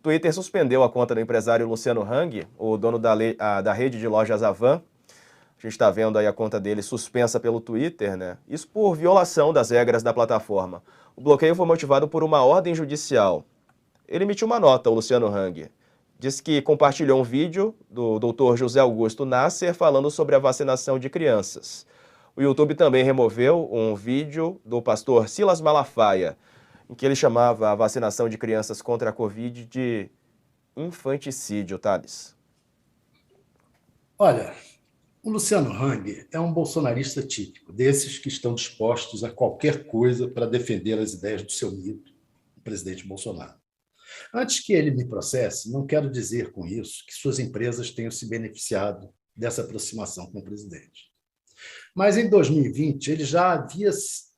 Twitter suspendeu a conta do empresário Luciano Hang, o dono da rede de lojas Havan. A gente está vendo aí a conta dele suspensa pelo Twitter, né? Isso por violação das regras da plataforma. O bloqueio foi motivado por uma ordem judicial. Ele emitiu uma nota, o Luciano Hang. Diz que compartilhou um vídeo do Dr. José Augusto Nasser falando sobre a vacinação de crianças. O YouTube também removeu um vídeo do pastor Silas Malafaia, em que ele chamava a vacinação de crianças contra a Covid de infanticídio, Thales. Olha, o Luciano Hang é um bolsonarista típico, desses que estão dispostos a qualquer coisa para defender as ideias do seu mito, o presidente Bolsonaro. Antes que ele me processe, não quero dizer com isso que suas empresas tenham se beneficiado dessa aproximação com o presidente. Mas em 2020, ele já havia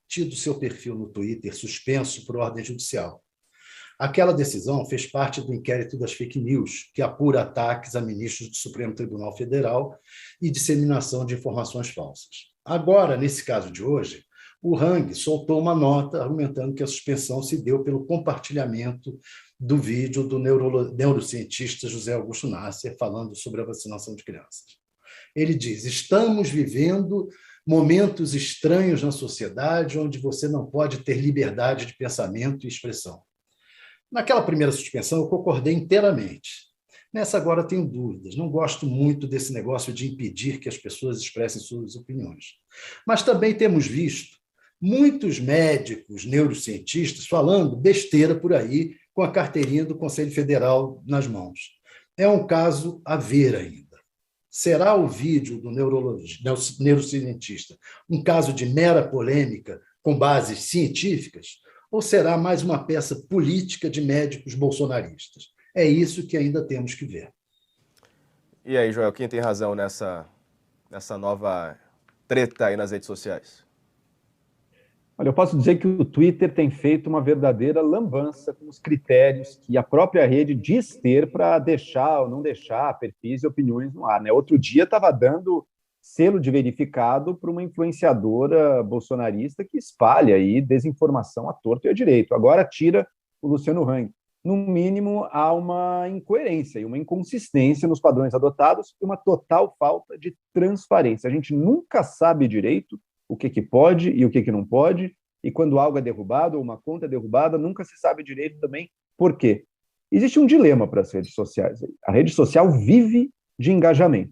tido seu perfil no Twitter suspenso por ordem judicial. Aquela decisão fez parte do inquérito das fake news, que apura ataques a ministros do Supremo Tribunal Federal e disseminação de informações falsas. Agora, nesse caso de hoje, o Hang soltou uma nota argumentando que a suspensão se deu pelo compartilhamento do vídeo do neurocientista José Augusto Nasser falando sobre a vacinação de crianças. Ele diz: estamos vivendo momentos estranhos na sociedade onde você não pode ter liberdade de pensamento e expressão. Naquela primeira suspensão, eu concordei inteiramente. Nessa agora tenho dúvidas. Não gosto muito desse negócio de impedir que as pessoas expressem suas opiniões. Mas também temos visto muitos médicos, neurocientistas, falando besteira por aí com a carteirinha do Conselho Federal nas mãos. É um caso a ver ainda. Será o vídeo do neurocientista um caso de mera polêmica com bases científicas? Ou será mais uma peça política de médicos bolsonaristas? É isso que ainda temos que ver. E aí, Joel, quem tem razão nessa nova treta aí nas redes sociais? Olha, eu posso dizer que o Twitter tem feito uma verdadeira lambança com os critérios que a própria rede diz ter para deixar ou não deixar perfis e opiniões no ar, né? Outro dia estava dando selo de verificado para uma influenciadora bolsonarista que espalha aí desinformação à torto e à direito. Agora tira o Luciano Hang. No mínimo, há uma incoerência e uma inconsistência nos padrões adotados e uma total falta de transparência. A gente nunca sabe direito o que pode e o que não pode, e quando algo é derrubado ou uma conta é derrubada, nunca se sabe direito também por quê. Existe um dilema para as redes sociais. A rede social vive de engajamento.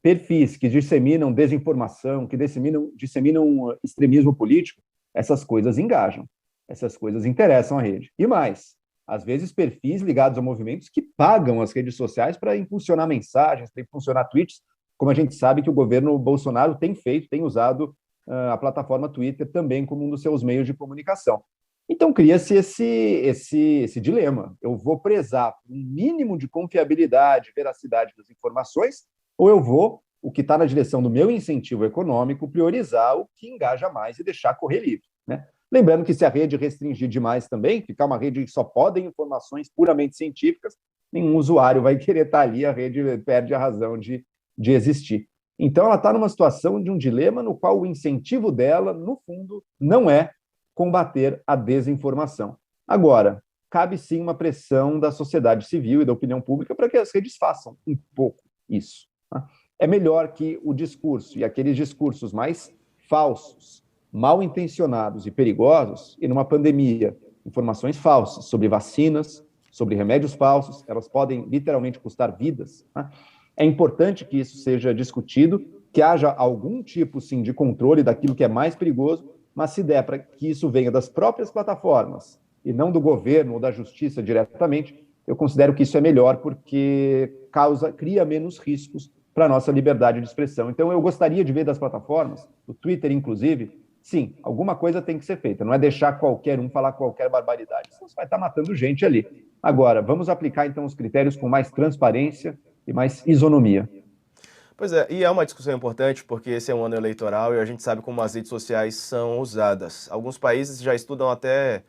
Perfis que disseminam desinformação, que disseminam extremismo político, essas coisas engajam, essas coisas interessam a rede. E mais, às vezes perfis ligados a movimentos que pagam as redes sociais para impulsionar mensagens, para impulsionar tweets, como a gente sabe que o governo Bolsonaro tem feito, tem usado a plataforma Twitter também como um dos seus meios de comunicação. Então cria-se esse dilema. Eu vou prezar por um mínimo de confiabilidade, veracidade das informações, ou eu vou, o que está na direção do meu incentivo econômico, priorizar o que engaja mais e deixar correr livre, né? Lembrando que se a rede restringir demais também, ficar uma rede que só podem informações puramente científicas, nenhum usuário vai querer estar ali, a rede perde a razão de existir. Então, ela está numa situação de um dilema no qual o incentivo dela, no fundo, não é combater a desinformação. Agora, cabe sim uma pressão da sociedade civil e da opinião pública para que as redes façam um pouco isso. Tá? É melhor que o discurso e aqueles discursos mais falsos, mal intencionados e perigosos, e numa pandemia, informações falsas sobre vacinas, sobre remédios falsos, elas podem literalmente custar vidas, tá? É importante que isso seja discutido, que haja algum tipo, sim, de controle daquilo que é mais perigoso, mas se der para que isso venha das próprias plataformas e não do governo ou da justiça diretamente, eu considero que isso é melhor porque cria menos riscos para a nossa liberdade de expressão. Então, eu gostaria de ver das plataformas, do Twitter inclusive, sim, alguma coisa tem que ser feita, não é deixar qualquer um falar qualquer barbaridade, senão você vai estar matando gente ali. Agora, vamos aplicar então os critérios com mais transparência e mais isonomia. Pois é, e é uma discussão importante porque esse é um ano eleitoral e a gente sabe como as redes sociais são usadas. Alguns países já estudam até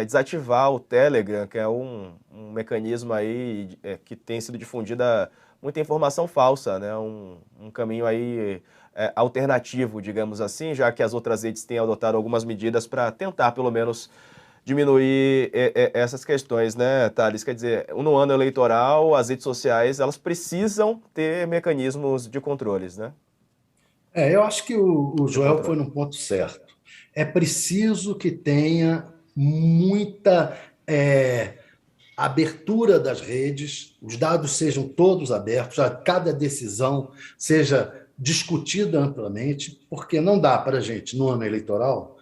desativar o Telegram, que é um mecanismo aí que tem sido difundida muita informação falsa, né? Um caminho aí alternativo, digamos assim, já que as outras redes têm adotado algumas medidas para tentar, pelo menos, diminuir essas questões, né, Thales? Quer dizer, no ano eleitoral, as redes sociais, elas precisam ter mecanismos de controles, né? Eu acho que o De Joel foi controle. no ponto certo. É preciso que tenha muita abertura das redes, os dados sejam todos abertos, cada decisão seja discutida amplamente, porque não dá para a gente, no ano eleitoral,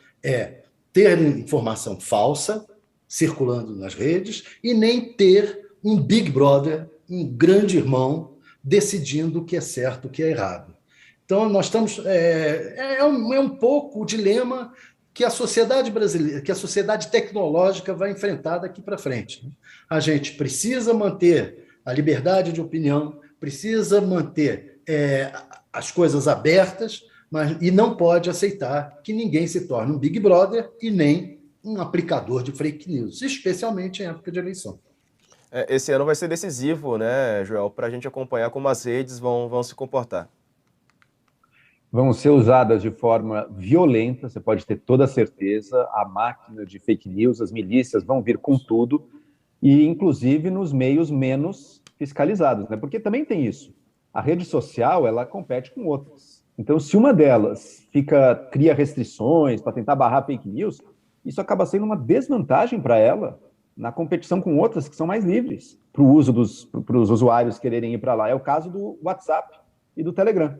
ter informação falsa circulando nas redes e nem ter um Big Brother, um grande irmão, decidindo o que é certo e o que é errado. Então, nós estamos. É um pouco o dilema que a sociedade brasileira, que a sociedade tecnológica vai enfrentar daqui para frente. A gente precisa manter a liberdade de opinião, precisa manter as coisas abertas, e não pode aceitar que ninguém se torne um Big Brother e nem um aplicador de fake news, especialmente em época de eleição. Esse ano vai ser decisivo, né, Joel, para a gente acompanhar como as redes vão se comportar. Vão ser usadas de forma violenta, você pode ter toda a certeza, a máquina de fake news, as milícias vão vir com tudo, e inclusive nos meios menos fiscalizados, né? Porque também tem isso. A rede social, ela compete com outras. Então, se uma delas cria restrições para tentar barrar fake news, isso acaba sendo uma desvantagem para ela na competição com outras que são mais livres para o uso para os usuários quererem ir para lá. É o caso do WhatsApp e do Telegram.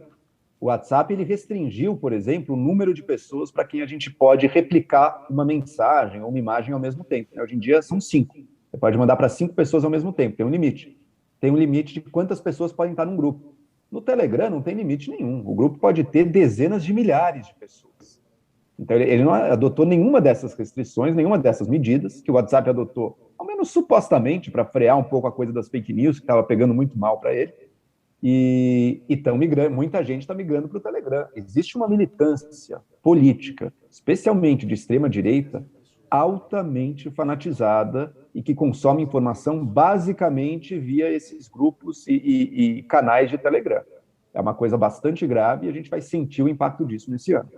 O WhatsApp ele restringiu, por exemplo, o número de pessoas para quem a gente pode replicar uma mensagem ou uma imagem ao mesmo tempo. Hoje em dia são 5. Você pode mandar para 5 pessoas ao mesmo tempo, tem um limite. Tem um limite de quantas pessoas podem estar num grupo. No Telegram não tem limite nenhum. O grupo pode ter dezenas de milhares de pessoas. Então ele não adotou nenhuma dessas restrições, nenhuma dessas medidas que o WhatsApp adotou, ao menos supostamente, para frear um pouco a coisa das fake news, que estava pegando muito mal para ele. E muita gente está migrando para o Telegram. Existe uma militância política, especialmente de extrema-direita, altamente fanatizada e que consome informação basicamente via esses grupos e canais de Telegram. É uma coisa bastante grave e a gente vai sentir o impacto disso nesse ano.